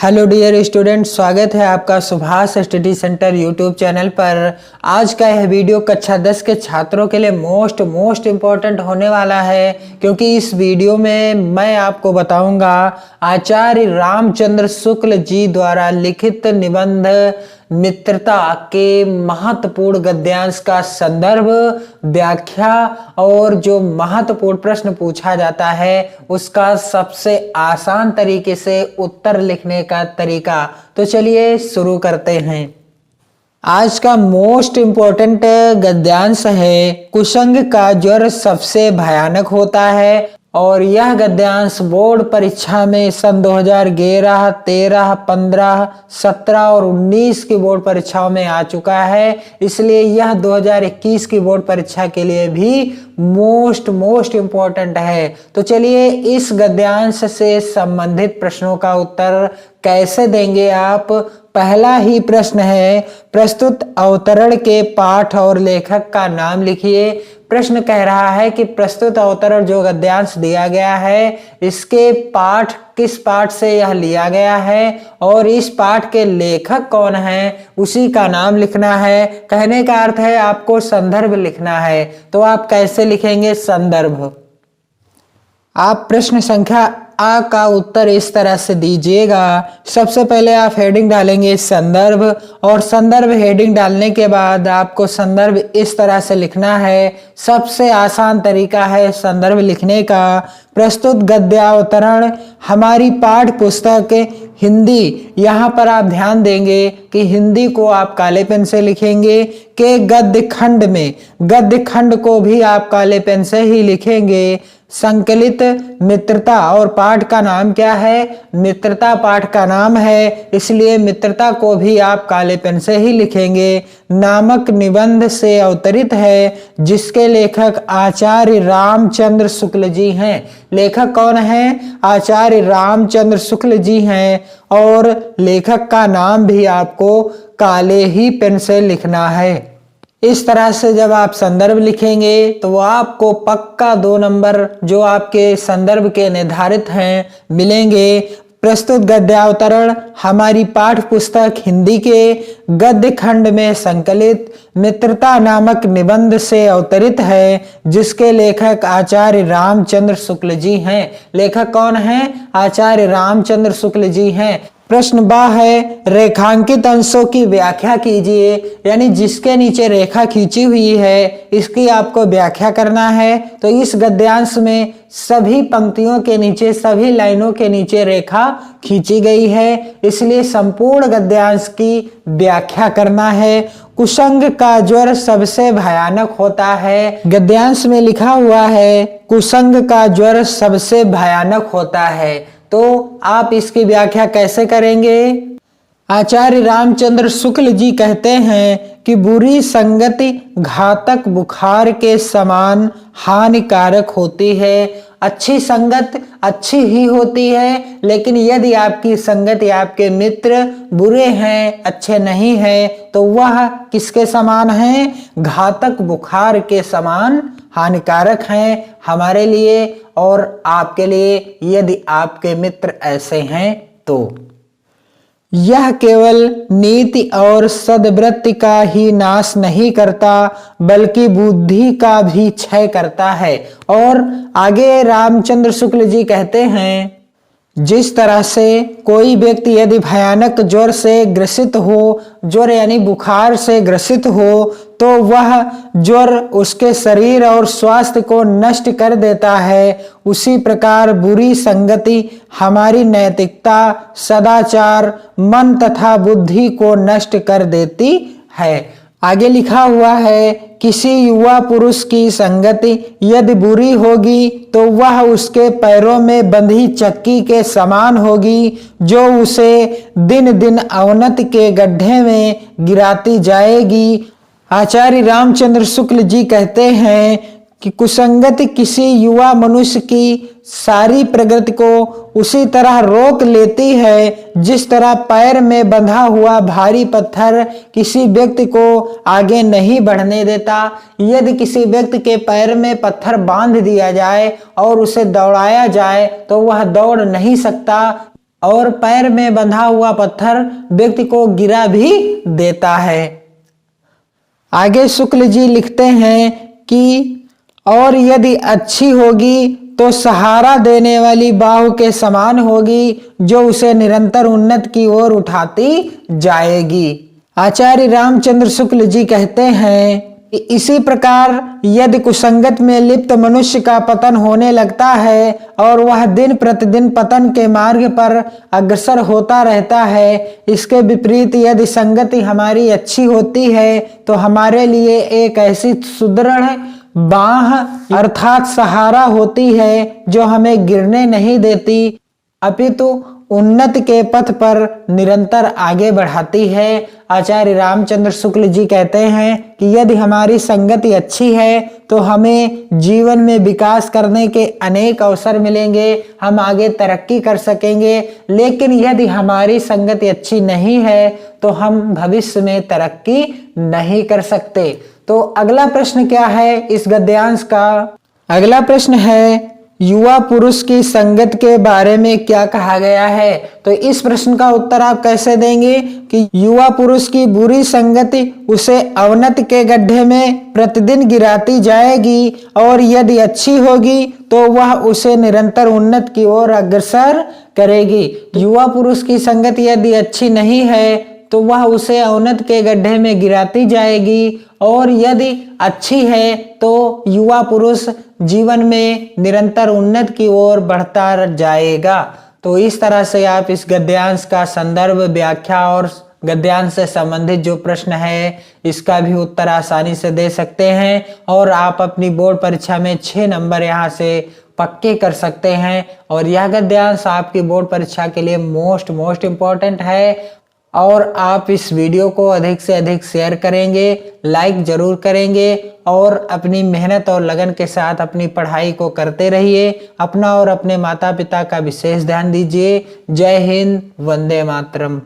Hello dear student, स्वागत है आपका Subhash study centre YouTube channel पर। आज का यह वीडियो कक्षा 10 के छात्रों के लिए मोस्ट इम्पोर्टेंट होने वाला है, क्योंकि इस वीडियो में मैं आपको बताऊंगा आचार्य रामचंद्र शुक्ल जी द्वारा लिखित निबंध मित्रता के महत्वपूर्ण गद्यांश का संदर्भ, व्याख्या और जो महत्वपूर्ण प्रश्न पूछा जाता है उसका सबसे आसान तरीके से उत्तर लिखने का तरीका। तो चलिए शुरू करते हैं। आज का मोस्ट इम्पोर्टेंट गद्यांश है, कुसंग का ज्वर सबसे भयानक होता है। और यह गद्यांश बोर्ड परीक्षा में सन 2011, 13, 15, 17 और 19 की बोर्ड परीक्षाओं में आ चुका है, इसलिए यह 2021 की बोर्ड परीक्षा के लिए भी मोस्ट इम्पोर्टेंट है। तो चलिए इस गद्यांश से संबंधित प्रश्नों का उत्तर कैसे देंगे आप। पहला ही प्रश्न है, प्रस्तुत अवतरण के पाठ और लेखक का नाम लिखिए। प्रश्न कह रहा है कि प्रस्तुत अवतरण जो गद्यांश दिया गया है, इसके पाठ किस पाठ से यह लिया गया है और इस पाठ के लेखक कौन है, उसी का नाम लिखना है। कहने का अर्थ है आपको संदर्भ लिखना है। तो आप कैसे लिखेंगे संदर्भ? आप प्रश्न संख्या आ का उत्तर इस तरह से दीजिएगा। सबसे पहले आप हेडिंग डालेंगे संदर्भ, और संदर्भ हेडिंग डालने के बाद आपको संदर्भ इस तरह से लिखना है। सबसे आसान तरीका है संदर्भ लिखने का। प्रस्तुत गद्यावतरण हमारी पाठ्य पुस्तक हिंदी, यहाँ पर आप ध्यान देंगे कि हिंदी को आप काले पेन से लिखेंगे कि गद्य खंड में, गद्य खंड को भी आप काले पेन से ही लिखेंगे। संकलित मित्रता, और पाठ का नाम क्या है? मित्रता पाठ का नाम है, इसलिए मित्रता को भी आप काले पेन से ही लिखेंगे। नामक निबंध से अवतरित है, जिसके लेखक आचार्य रामचंद्र शुक्ल जी हैं। लेखक कौन है? आचार्य रामचंद्र शुक्ल जी हैं, और लेखक का नाम भी आपको काले ही पेन से लिखना है। इस तरह से जब आप संदर्भ लिखेंगे तो वो आपको पक्का 2 नंबर जो आपके संदर्भ के निर्धारित हैं मिलेंगे। प्रस्तुत गद्यावतरण हमारी पाठ्य पुस्तक हिंदी के गद्य खंड में संकलित मित्रता नामक निबंध से अवतरित है, जिसके लेखक आचार्य रामचंद्र शुक्ल जी हैं। लेखक कौन है? आचार्य रामचंद्र शुक्ल जी हैं। प्रश्न बा है, रेखांकित अंशों की व्याख्या कीजिए, यानी जिसके नीचे रेखा खींची हुई है इसकी आपको व्याख्या करना है। तो इस गद्यांश में सभी पंक्तियों के नीचे, सभी लाइनों के नीचे रेखा खींची गई है, इसलिए संपूर्ण गद्यांश की व्याख्या करना है। कुसंग का ज्वर सबसे भयानक होता है। गद्यांश में लिखा हुआ है कुसंग का ज्वर सबसे भयानक होता है, तो आप इसकी व्याख्या कैसे करेंगे? आचार्य रामचंद्र शुक्ल जी कहते हैं कि बुरी संगति घातक बुखार के समान हानिकारक होती है। अच्छी संगत अच्छी ही होती है, लेकिन यदि आपकी संगत या आपके मित्र बुरे हैं, अच्छे नहीं हैं, तो वह किसके समान हैं? घातक बुखार के समान हानिकारक हैं हमारे लिए और आपके लिए, यदि आपके मित्र ऐसे हैं तो। यह केवल नीति और सद्वृत्ति का ही नाश नहीं करता, बल्कि बुद्धि का भी क्षय करता है। और आगे रामचंद्र शुक्ल जी कहते हैं, जिस तरह से कोई व्यक्ति यदि भयानक ज्वर से ग्रसित हो, ज्वर यानी बुखार से ग्रसित हो, तो वह ज्वर उसके शरीर और स्वास्थ्य को नष्ट कर देता है, उसी प्रकार बुरी संगति हमारी नैतिकता, सदाचार, मन तथा बुद्धि को नष्ट कर देती है। आगे लिखा हुआ है, किसी युवा पुरुष की संगति यदि बुरी होगी तो वह उसके पैरों में बंधी चक्की के समान होगी, जो उसे दिन दिन अवनति के गड्ढे में गिराती जाएगी। आचार्य रामचंद्र शुक्ल जी कहते हैं कि कुसंगति किसी युवा मनुष्य की सारी प्रगति को उसी तरह रोक लेती है, जिस तरह पैर में बंधा हुआ भारी पत्थर किसी व्यक्ति को आगे नहीं बढ़ने देता। यदि किसी व्यक्ति के पैर में पत्थर बांध दिया जाए और उसे दौड़ाया जाए तो वह दौड़ नहीं सकता। और पैर में बंधा हुआ पत्थर व्यक्ति को गिरा भी देता है। आगे शुक्ल जी लिखते हैं कि और यदि अच्छी होगी तो सहारा देने वाली बाहु के समान होगी, जो उसे निरंतर उन्नत की ओर उठाती जाएगी। आचार्य रामचंद्र शुक्ल जी कहते हैं कि इसी प्रकार यदि कुसंगत में लिप्त मनुष्य का पतन होने लगता है और वह दिन प्रतिदिन पतन के मार्ग पर अग्रसर होता रहता है, इसके विपरीत यदि संगति हमारी अच्छी होती है तो हमारे लिए एक ऐसी सुदृढ़ बाह अर्थात सहारा होती है जो हमें गिरने नहीं देती, अपितु उन्नति के पथ पर निरंतर आगे बढ़ाती है। आचार्य रामचंद्र शुक्ल जी कहते हैं कि यदि हमारी संगति अच्छी है तो हमें जीवन में विकास करने के अनेक अवसर मिलेंगे, हम आगे तरक्की कर सकेंगे। लेकिन यदि हमारी संगति अच्छी नहीं है तो हम भविष्य में तरक्की नहीं कर सकते। तो अगला प्रश्न क्या है इस गद्यांश का? अगला प्रश्न है युवा पुरुष की संगत के बारे में क्या कहा गया है। तो इस प्रश्न का उत्तर आप कैसे देंगे कि युवा पुरुष की बुरी संगति उसे अवनति के गड्ढे में प्रतिदिन गिराती जाएगी और यदि अच्छी होगी तो वह उसे निरंतर उन्नत की ओर अग्रसर करेगी। युवा पुरुष की संगति यदि अच्छी नहीं है तो वह उसे अवनत के गड्ढे में गिराती जाएगी, और यदि अच्छी है तो युवा पुरुष जीवन में निरंतर उन्नत की ओर बढ़ता जाएगा। तो इस तरह से आप इस गद्यांश का संदर्भ, व्याख्या और गद्यांश से संबंधित जो प्रश्न है इसका भी उत्तर आसानी से दे सकते हैं, और आप अपनी बोर्ड परीक्षा में 6 नंबर यहाँ से पक्के कर सकते हैं। और यह गद्यांश आपकी बोर्ड परीक्षा के लिए मोस्ट इम्पोर्टेंट है। और आप इस वीडियो को अधिक से अधिक शेयर करेंगे, लाइक जरूर करेंगे, और अपनी मेहनत और लगन के साथ अपनी पढ़ाई को करते रहिए। अपना और अपने माता पिता का विशेष ध्यान दीजिए। जय हिंद, वंदे मातरम।